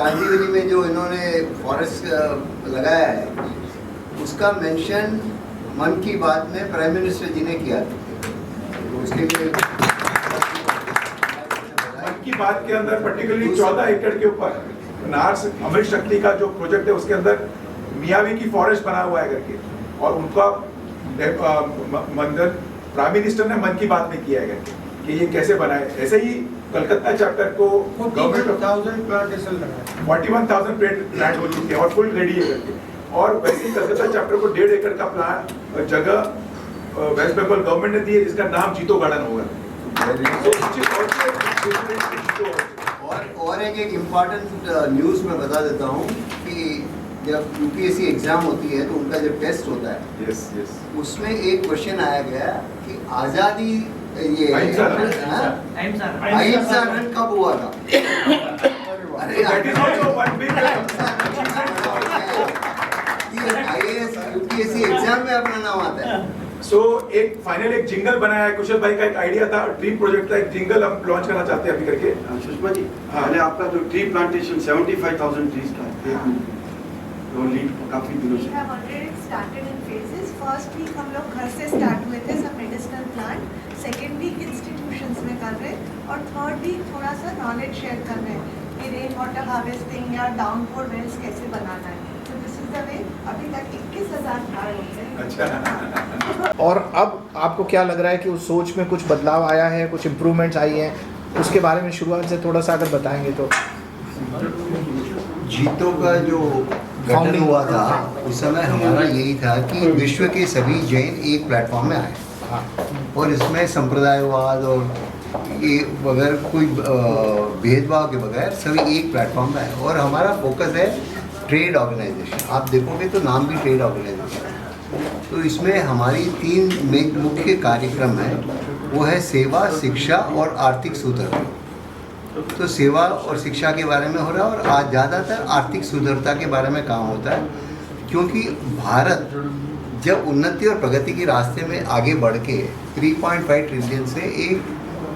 कांदीवली में जो इन्होंने फॉरेस्ट लगाया है उसका मेंशन मन की बात में प्राइम मिनिस्टर जी ने किया था, तो उसके लिए मन की बात के अंदर पर्टिकुलरली 14 एकड़ के ऊपर नार्स अमृत शक्ति का जो प्रोजेक्ट है उसके अंदर मियावी की फॉरेस्ट बना हुआ है करके, और उनका मंदिर प्राइम मिनिस्टर ने मन की बात में किया है करके कि ये कैसे बनाए। ऐसे ही कलकत्ता चैप्टर को 41,000 प्लांटेशन लगा, 41,000 प्लांट हो चुके हैं और फुल रेडी है करके। और वैसे ही कलकत्ता चैप्टर को 1.5 एकड़ का प्लान जगह वेस्ट बंगाल गवर्नमेंट ने दी है जिसका नाम जीतो गार्डन होगा। और एक इम्पॉर्टेंट न्यूज़ मैं बता देता हूँ कि जब यूपीएससी एग्जाम होती है तो उनका जब टेस्ट होता है उसमें एक क्वेश्चन आया गया कि आज़ादी ये अहिंसा रन कब हुआ था। IAS यूपीएससी एग्जाम में अपना नाम आता है। एक फाइनल एक जिंगल बनाया है, कुशल भाई का एक आइडिया था, ड्रीम प्रोजेक्ट का एक जिंगल हम लॉन्च करना चाहते हैं अभी करके। सुषमा जी, पहले आपका जो ट्री प्लांटेशन 75,000 ट्रीज का है, वो लीड काफी दिनों से फर्स्ट वीक हम लोग घर से स्टार्ट हुए थे सब medicinal plant, second week institutions में कर रहे और थर्ड वीक थोड़ा सा नॉलेज शेयर कर रहे हैं कि रेन वाटर हार्वेस्टिंग या डाउनपोर वेल्स कैसे बनाना है। तो दिस इज द वे। अभी तक 21,000 प्लांट हो गए। अच्छा। और अब आपको क्या लग रहा है कि उस सोच में कुछ बदलाव आया है, कुछ इम्प्रूवमेंट्स आई हैं, उसके बारे में शुरुआत से थोड़ा सा अगर बताएंगे तो। जीतो का जो गठन हुआ था उस समय हमारा यही था कि विश्व के सभी जैन एक प्लेटफॉर्म में आए और इसमें संप्रदायवाद और ये बगैर कोई भेदभाव के बगैर सभी एक प्लेटफॉर्म में आए। और हमारा फोकस है ट्रेड ऑर्गेनाइजेशन। आप देखोगे तो नाम भी ट्रेड ऑर्गेनाइजेशन है। तो इसमें हमारी 3 मुख्य कार्यक्रम है, वो है सेवा, शिक्षा और आर्थिक सुधर। तो सेवा और शिक्षा के बारे में हो रहा है और आज ज़्यादातर आर्थिक सुधरता के बारे में काम होता है, क्योंकि भारत जब उन्नति और प्रगति के रास्ते में आगे बढ़ के 3.5 ट्रिलियन से एक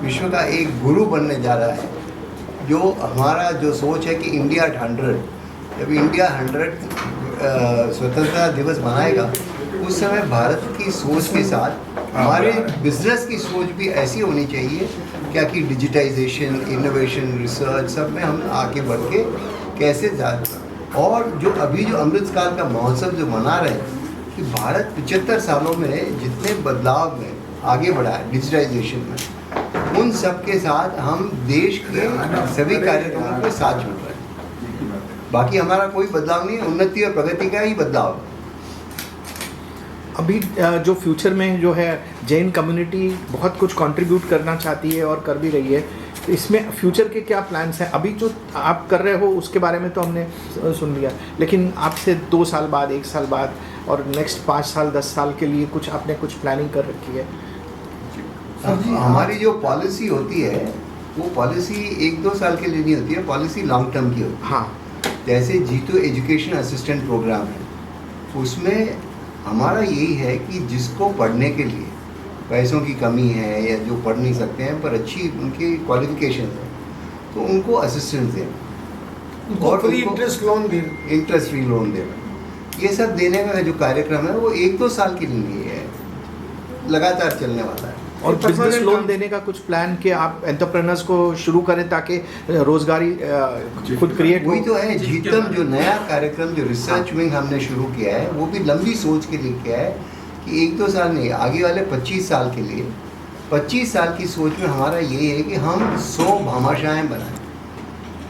विश्व का एक गुरु बनने जा रहा है। जो हमारा जो सोच है कि इंडिया 100, जब इंडिया 100 स्वतंत्रता दिवस मनाएगा उस समय भारत की सोच के साथ हमारे बिजनेस की सोच भी ऐसी होनी चाहिए क्या कि डिजिटाइजेशन, इनोवेशन, रिसर्च सब में हम आगे बढ़ के कैसे जा। और जो अभी जो अमृतकाल का महोत्सव जो मना रहे हैं कि भारत 75 सालों में जितने बदलाव में आगे बढ़ा है डिजिटाइजेशन में, उन सब के साथ हम देश के सभी कार्यक्रमों के साथ जुड़ रहे हैं। बाकी हमारा कोई बदलाव नहीं है, उन्नति और प्रगति का ही बदलाव है। अभी जो फ्यूचर में जो है जैन कम्युनिटी बहुत कुछ कंट्रीब्यूट करना चाहती है और कर भी रही है, तो इसमें फ्यूचर के क्या प्लान्स हैं? अभी जो आप कर रहे हो उसके बारे में तो हमने सुन लिया, लेकिन आपसे 2 साल बाद, 1 साल बाद और नेक्स्ट 5 साल 10 साल के लिए कुछ आपने कुछ प्लानिंग कर रखी है? हमारी जो पॉलिसी होती है वो पॉलिसी 1-2 साल के लिए नहीं होती है, पॉलिसी लॉन्ग टर्म की होती है। हाँ, जैसे जीतो एजुकेशन असिस्टेंट प्रोग्राम है, उसमें हमारा यही है कि जिसको पढ़ने के लिए पैसों की कमी है या जो पढ़ नहीं सकते हैं पर अच्छी उनकी क्वालिफिकेशन है तो उनको असिस्टेंस देना और फ्री इंटरेस्ट लोन देना, इंटरेस्ट फ्री लोन देना, ये सब देने का जो कार्यक्रम है वो 1-2 साल के लिए है, लगातार चलने वाला है। और बिजनेस लोन देने का कुछ प्लान कि आप एंटरप्रेन्योर्स को शुरू करें ताकि रोजगारी खुद क्रिएट। वही तो है जीतम, जो नया कार्यक्रम जो रिसर्च विंग हमने शुरू किया है वो भी लंबी सोच के लिए किया है कि 1-2 साल नहीं, आगे वाले 25 साल के लिए 25 साल की सोच में हमारा यही है कि हम 100 भामाशाहें बनाएं,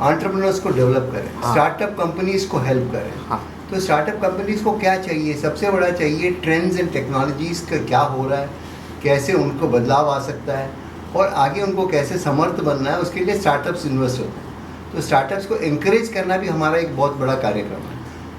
एंटरप्रेन्योर्स को डेवलप करें, स्टार्टअप कंपनीज को हेल्प करें। तो स्टार्टअप कंपनीज को क्या चाहिए? सबसे बड़ा चाहिए ट्रेंड्स एंड टेक्नोलॉजीज़ का क्या हो रहा है, कैसे उनको बदलाव आ सकता है और आगे उनको कैसे समर्थ बनना है, उसके लिए स्टार्टअप्स इन्वेस्ट होते हैं। तो स्टार्टअप्स को एनकरेज करना भी हमारा एक बहुत बड़ा कार्यक्रम है।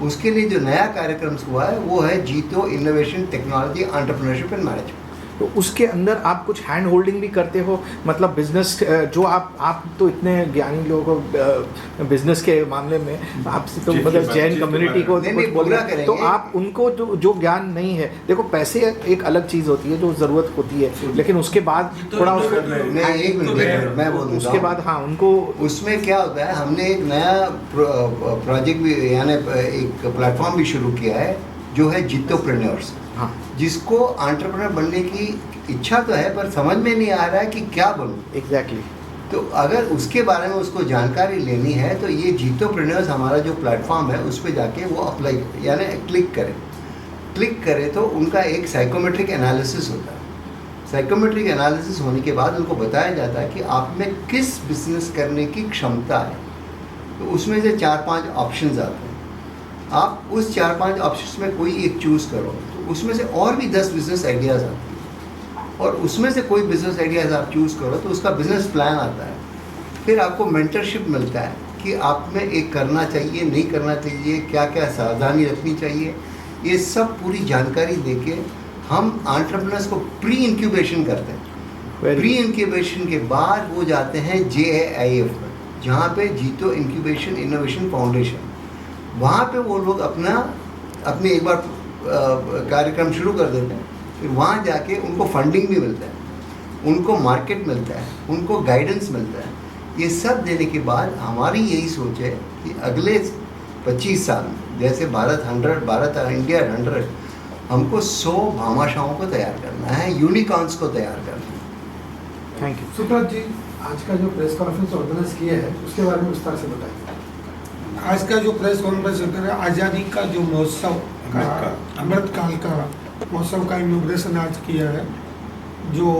उसके लिए जो नया कार्यक्रम हुआ है वो है जीतो innovation technology entrepreneurship and management. तो उसके अंदर आप कुछ हैंड होल्डिंग भी करते हो, मतलब बिजनेस जो आप तो इतने ज्ञानी लोगों को बिजनेस के मामले में आपसे तो मतलब जैन कम्युनिटी को नहीं, कुछ नहीं, बोल पूरा रहे हैं, करेंगे। तो आप उनको जो ज्ञान नहीं है, देखो पैसे एक अलग चीज़ होती है जो ज़रूरत होती है, लेकिन उसके बाद थोड़ा नहीं, एक मिनट मैं बोल देता उसके हूँ। बाद हाँ उनको उसमें क्या होता है, हमने एक नया प्रोजेक्ट भी यानी एक प्लेटफॉर्म भी शुरू किया है जो है जितोप्रेन्योर्स, हाँ जिसको एंटरप्रेन्योर बनने की इच्छा तो है पर समझ में नहीं आ रहा है कि क्या बनूं। एग्जैक्टली तो अगर उसके बारे में उसको जानकारी लेनी है तो ये जितोप्रेन्योर्स हमारा जो प्लेटफॉर्म है उस पर जाके वो अप्लाई यानी क्लिक करें तो उनका एक साइकोमेट्रिक एनालिसिस होता है। साइकोमेट्रिक एनालिसिस होने के बाद उनको बताया जाता है कि आप में किस बिजनेस करने की क्षमता है। तो उसमें से 4-5 ऑप्शंस आते हैं, आप उस 4-5 ऑप्शंस में कोई एक चूज़ करो तो उसमें से और भी 10 बिजनेस आइडियाज़ आते हैं, और उसमें से कोई बिजनेस आइडियाज़ आप चूज़ करो तो उसका बिजनेस प्लान आता है। फिर आपको मेंटरशिप मिलता है कि आप में एक करना चाहिए, नहीं करना चाहिए, क्या क्या सावधानी रखनी चाहिए, ये सब पूरी जानकारी देके हम एंटरप्रेन्योर्स को प्री इंक्यूबेशन करते हैं। प्री इंक्यूबेशन के बाद वो जाते हैं JAIF में, जहाँ पे जीतो इंक्यूबेशन इनोवेशन फाउंडेशन, वहाँ पे वो लोग अपने एक बार कार्यक्रम शुरू कर देते हैं। फिर वहाँ जाके उनको फंडिंग भी मिलता है, उनको मार्केट मिलता है, उनको गाइडेंस मिलता है। ये सब देने के बाद हमारी यही सोच है कि अगले 25 साल जैसे भारत इंडिया 100, हमको 100 भामाशाहों को तैयार करना है, यूनिकॉर्न्स को तैयार करना है। Thank you. सुब्रत जी, आज का जो प्रेस कॉन्फ्रेंस ऑर्गेनाइज किया है उसके बारे में विस्तार से बताइए। आज का जो प्रेस कॉन्फ्रेंस है, आज़ादी का जो महोत्सव का अमृतकाल का महोत्सव का इनॉग्रेशन आज किया है, जो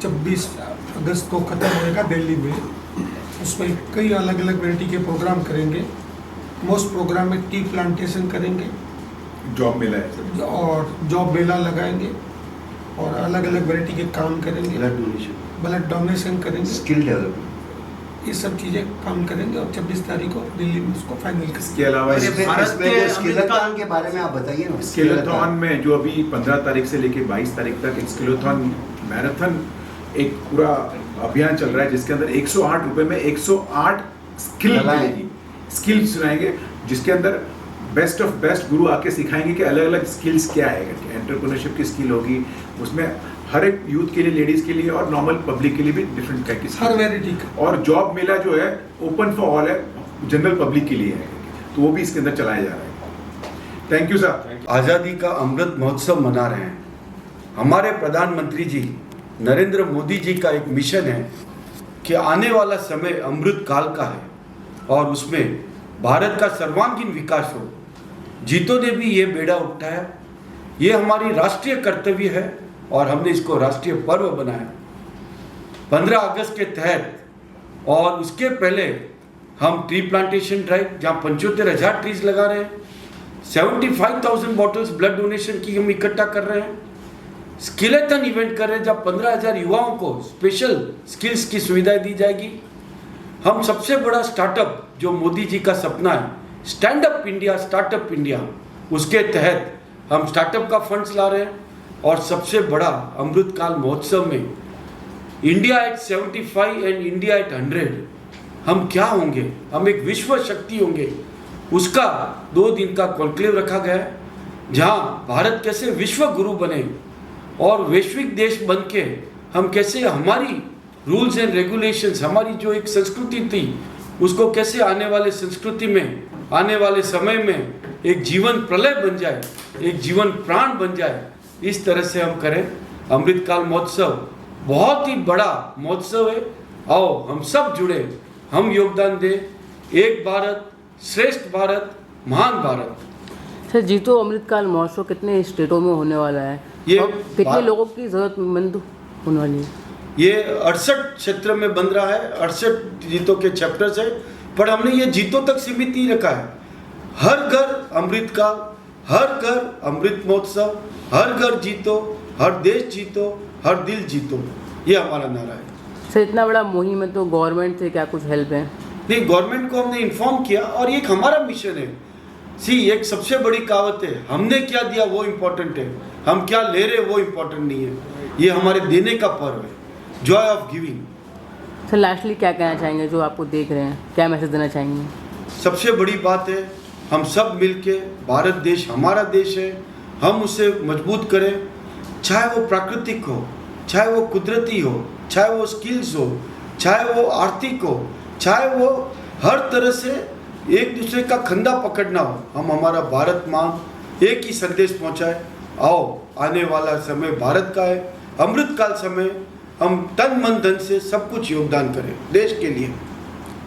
26 अगस्त को ख़त्म होएगा दिल्ली में। उसमें कई अलग अलग वैरायटी के प्रोग्राम करेंगे। मोस्ट प्रोग्राम में टी प्लांटेशन करेंगे, जॉब मिला है और जॉब मेला लगाएंगे, और अलग अलग वैरायटी के काम करेंगे, ब्लड डोनेशन करेंगे, स्किल डेवलपमेंट, ये सब चीज़ें काम करेंगे, और 26 तारीख को दिल्ली में उसको फाइनल करेंगे। इसके अलावा इसमें जो स्किलथॉन के बारे में आप बताइए ना। स्किलथॉन में जो अभी 15 तारीख से लेके 22 तारीख तक एक स्किलथॉन मैराथन एक पूरा अभियान चल रहा है, जिसके अंदर 108 रुपए में 108 स्किल मिलेगी, स्किल सुनाएंगे, जिसके अंदर बेस्ट ऑफ बेस्ट गुरु आके सिखाएंगे कि अलग अलग स्किल्स क्या है। एंटरप्रेन्योरशिप की स्किल होगी उसमें, हर एक यूथ के लिए, लेडीज के लिए और नॉर्मल पब्लिक के लिए भी डिफरेंट टाइप की हर वैरायटी का। और जॉब मेला जो है ओपन फॉर ऑल है, जनरल पब्लिक के लिए है, तो वो भी इसके अंदर चलाया जा रहा है। Thank you sir. आज़ादी का अमृत महोत्सव मना रहे हैं। हमारे प्रधानमंत्री जी नरेंद्र मोदी जी का एक मिशन है कि आने वाला समय अमृत काल का है और उसमें भारत का सर्वांगीण विकास हो। जीतो ने भी ये बेड़ा उठाया, ये हमारी राष्ट्रीय कर्तव्य है और हमने इसको राष्ट्रीय पर्व बनाया 15 अगस्त के तहत। और उसके पहले हम ट्री प्लांटेशन ड्राइव, जहाँ 75,000 ट्रीज लगा रहे हैं, 75,000 बॉटल्स ब्लड डोनेशन की हम इकट्ठा कर रहे हैं, स्किलेथन इवेंट कर रहे हैं जहाँ 15,000 युवाओं को स्पेशल स्किल्स की सुविधाएं दी जाएगी। हम सबसे बड़ा स्टार्टअप जो मोदी जी का सपना है, stand up India, startup India, उसके तहत हम स्टार्टअप का फंड्स ला रहे हैं। और सबसे बड़ा अमृतकाल महोत्सव में India at 75 and India at 100 हम क्या होंगे, हम एक विश्व शक्ति होंगे, उसका 2 दिन का कॉन्क्लेव रखा गया है, जहाँ भारत कैसे विश्व गुरु बने और वैश्विक देश बन के हम कैसे हमारी रूल्स एंड रेगुलेशंस, हमारी जो एक संस्कृति थी, उसको कैसे आने वाले संस्कृति में, आने वाले समय में एक जीवन प्रलय बन जाए, एक जीवन प्राण बन जाए, इस तरह से हम करें। अमृतकाल महोत्सव बहुत ही बड़ा महोत्सव है, आओ हम सब जुड़े, हम योगदान दें। एक भारत, श्रेष्ठ भारत, महान भारत। सर, जीतो अमृतकाल महोत्सव कितने स्टेटों में होने वाला है, ये और कितने लोगों की जरूरतमंद होने वाली है? ये 68 क्षेत्र में बन रहा है, 68 जीतो के चैप्टर्स है, पर हमने ये जीतो तक सीमित नहीं रखा है। हर घर अमृतकाल, हर घर अमृत महोत्सव, हर घर जीतो, हर देश जीतो, हर दिल जीतो, ये हमारा नारा है। सर, इतना बड़ा मुहिम है तो गवर्नमेंट से क्या कुछ हेल्प है? नहीं, गवर्नमेंट को हमने इन्फॉर्म किया और ये एक हमारा मिशन है। एक सबसे बड़ी कहावत है, हमने क्या दिया वो इम्पोर्टेंट है, हम क्या ले रहे वो इम्पोर्टेंट नहीं है। ये हमारे देने का पर्व है, Joy of giving. Sir lastly क्या कहना चाहेंगे जो आपको देख रहे हैं, क्या मैसेज देना चाहेंगे? सबसे बड़ी बात है हम सब मिलके, भारत देश हमारा देश है, हम उसे मजबूत करें, चाहे वो प्राकृतिक हो, चाहे वो कुदरती हो, चाहे वो स्किल्स हो, चाहे वो आर्थिक हो, चाहे वो हर तरह से एक दूसरे का कंधा पकड़ना हो, हम हमारा भारत माँ एक ही संदेश पहुँचाए। आओ आने वाला समय भारत का है, अमृतकाल समय, हम तन मन धन से सब कुछ योगदान करें देश के लिए।